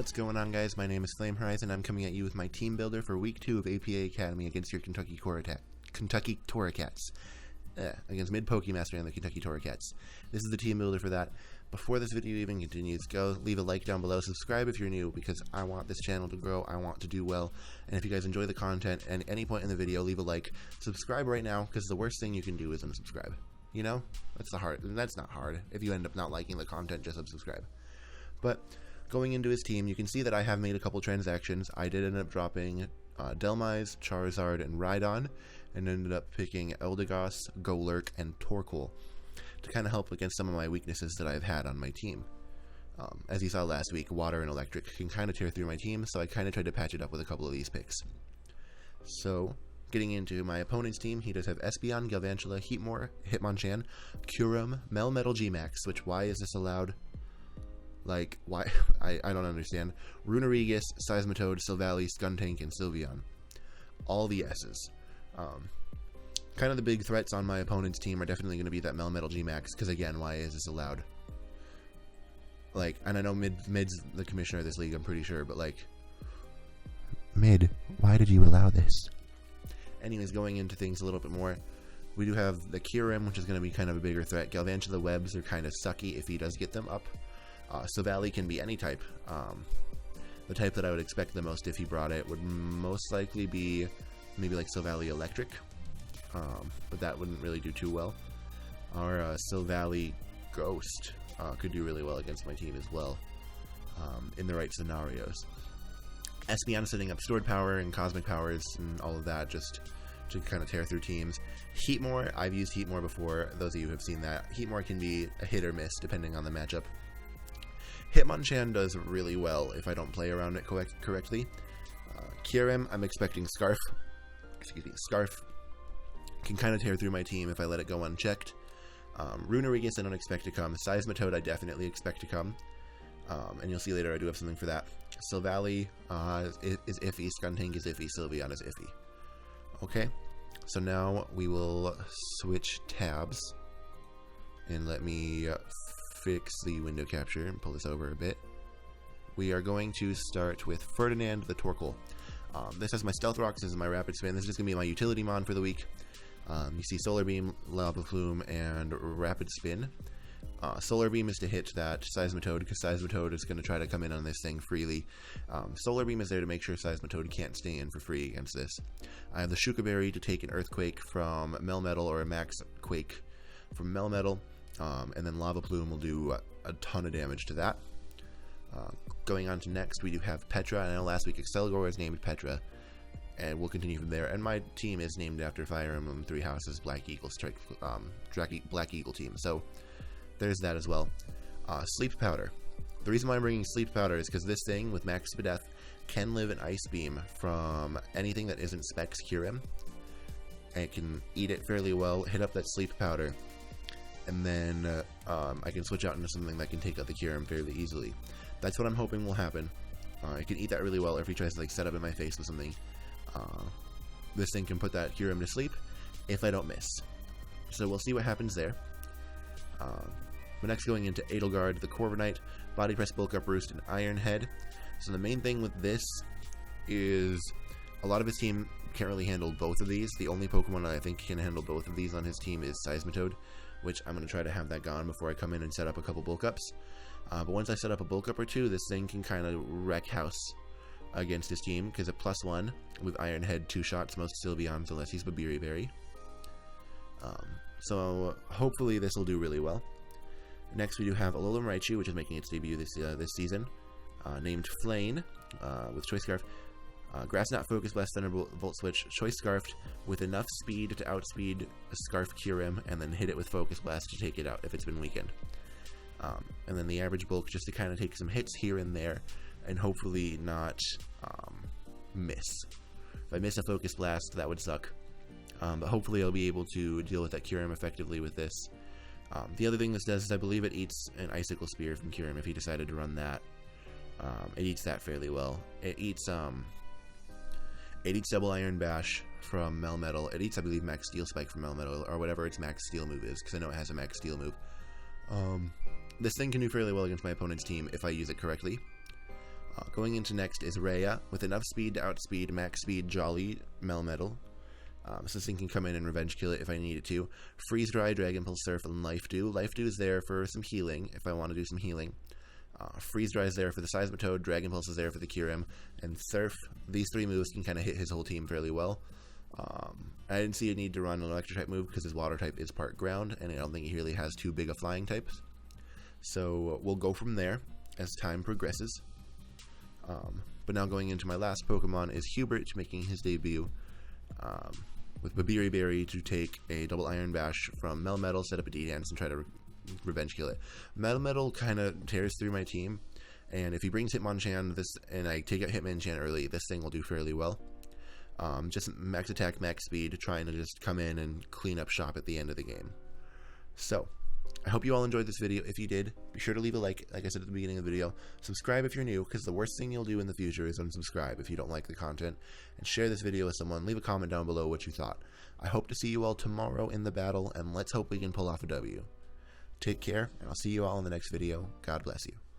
What's going on, guys? My name is FlameHorizon. I'm coming at you with my team builder for Week 2 of APA Academy against your Kentucky Torracats. Against Mid-Pokemaster and the Kentucky Torracats. This is the team builder for that. Before this video even continues, go leave a like down below. Subscribe if you're new, because I want this channel to grow. I want to do well. And if you guys enjoy the content, and at any point in the video, leave a like. Subscribe right now, because the worst thing you can do is unsubscribe. You know? That's not hard. If you end up not liking the content, just unsubscribe. But going into his team, you can see that I have made a couple transactions. I did end up dropping Delmise, Charizard, and Rhydon, and ended up picking Eldegoss, Golurk, and Torkoal to kind of help against some of my weaknesses that I've had on my team. As you saw last week, Water and Electric can kind of tear through my team, so I kind of tried to patch it up with a couple of these picks. So, getting into my opponent's team, he does have Espeon, Galvantula, Heatmor, Hitmonchan, Kyurem, Melmetal Gmax, which why is this allowed? Like, why? I don't understand. Runerigus, Seismitoad, Silvally, Skuntank, and Sylveon. All the S's. Kind of the big threats on my opponent's team are definitely going to be that Melmetal Gmax, because again, why is this allowed? Like, and I know Mid's the commissioner of this league, I'm pretty sure, but like, Mid, why did you allow this? Anyways, going into things a little bit more, we do have the Kyurem, which is going to be kind of a bigger threat. Galvantula webs are kind of sucky if he does get them up. Silvally can be any type. The type that I would expect the most if he brought it would most likely be maybe like Silvally Electric, but that wouldn't really do too well. Our Silvally Ghost could do really well against my team as well, in the right scenarios. Espeon setting up Stored Power and Cosmic Powers and all of that just to kind of tear through teams. Heatmor, I've used Heatmor before. Those of you who have seen that, Heatmor can be a hit or miss depending on the matchup. Hitmonchan does really well if I don't play around it correctly. Kyurem, I'm expecting Scarf. Excuse me, Scarf can kind of tear through my team if I let it go unchecked. Runerigus, I don't expect to come. Seismitoad, I definitely expect to come. And you'll see later I do have something for that. Silvally is iffy, Skuntank is iffy, Sylveon is iffy. Okay, so now we will switch tabs. And let me fix the window capture and pull this over a bit. We are going to start with Ferdinand the Torkoal. This has my Stealth Rocks, this is my Rapid Spin, this is just going to be my utility mon for the week. You see Solar Beam, Lava Plume, and Rapid Spin. Solar Beam is to hit that Seismitoad, because Seismitoad is going to try to come in on this thing freely. Solar Beam is there to make sure Seismitoad can't stay in for free against this. I have the Shuka Berry to take an Earthquake from Melmetal, or a Max Quake from Melmetal. And then Lava Plume will do a ton of damage to that. Going on to next, we do have Petra. I know last week Excelgor was named Petra, and we'll continue from there. And my team is named after Fire Emblem Three Houses Black Eagle Black Eagle team. So there's that as well. Sleep Powder. The reason why I'm bringing Sleep Powder is because this thing with Max Spadef can live an Ice Beam from anything that isn't Specs Kyurem. And it can eat it fairly well, hit up that Sleep Powder, and then I can switch out into something that can take out the Kyurem fairly easily. That's what I'm hoping will happen. I can eat that really well if he tries to like set up in my face with something. This thing can put that Kyurem to sleep if I don't miss. So we'll see what happens there. We're next going into Edelgard, the Corviknight, Body Press, Bulk Up Roost, and Iron Head. So the main thing with this is a lot of his team can't really handle both of these. The only Pokemon that I think can handle both of these on his team is Seismitoad, which I'm going to try to have that gone before I come in and set up a couple bulk ups. But once I set up a bulk up or two, this thing can kind of wreck house against his team, because a +1 with Iron Head 2 shots most Sylveons unless he's Babiri Berry. So hopefully this will do really well. Next we do have Alolan Raichu, which is making its debut this season, named Flame with Choice Scarf. Grass Knot, Focus Blast, Thunderbolt Switch, Choice Scarfed with enough speed to outspeed a Scarf Kyurem, and then hit it with Focus Blast to take it out if it's been weakened. And then the average bulk just to kind of take some hits here and there, and hopefully not miss. If I miss a Focus Blast, that would suck. But hopefully I'll be able to deal with that Kyurem effectively with this. The other thing this does is I believe it eats an Icicle Spear from Kyurem if he decided to run that. It eats that fairly well. It eats Double Iron Bash from Melmetal. It eats, I believe, Max Steel Spike from Melmetal, or whatever its Max Steel move is, because I know it has a Max Steel move. This thing can do fairly well against my opponent's team if I use it correctly. Going into next is Rhea, with enough speed to outspeed max speed Jolly Melmetal. So this thing can come in and revenge kill it if I need it to. Freeze Dry, Dragon Pulse, Surf, and Life Dew. Life Dew is there for some healing if I want to do some healing. Freeze Dry is there for the Seismitoad, Dragon Pulse is there for the Kyurem, and Surf. These three moves can kind of hit his whole team fairly well. I didn't see a need to run an electric type move because his water type is part ground, and I don't think he really has too big a flying types. So we'll go from there as time progresses. But now going into my last Pokemon is Hubert, making his debut with Babiri Berry to take a double Iron Bash from Melmetal, set up a D-Dance, and try to revenge kill it. Melmetal kind of tears through my team, and if he brings Hitmonchan and I take out Hitmonchan early, this thing will do fairly well. Just max attack, max speed, trying to just come in and clean up shop at the end of the game. So, I hope you all enjoyed this video. If you did, be sure to leave a like I said at the beginning of the video. Subscribe if you're new, because the worst thing you'll do in the future is unsubscribe if you don't like the content. And share this video with someone. Leave a comment down below what you thought. I hope to see you all tomorrow in the battle, and let's hope we can pull off a W. Take care, and I'll see you all in the next video. God bless you.